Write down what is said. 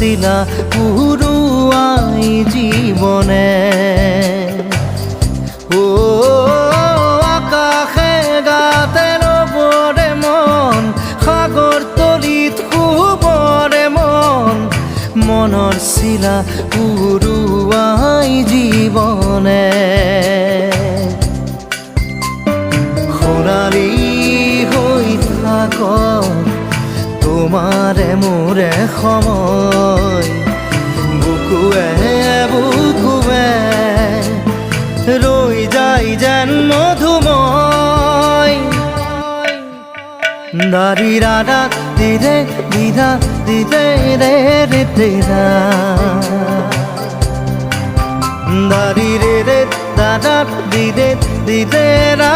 শিলা পুরুয়াই জীবনে ও আকাশে গাতে রবরে মন সাগর তলিত শুবরে মন মনৰ শিলা পুরুয়াই জীবনে সোণালী হৈ থাক তোমাৰে মোৰে সময় বুকুৱে বুকুৱে ৰৈ যায় যেন মধুময় দাৰি ৰাধা দিদে দিদা দিদে ৰে ৰে তেৰা দাৰি ৰে ৰে দাদা দিদে দিদে ৰা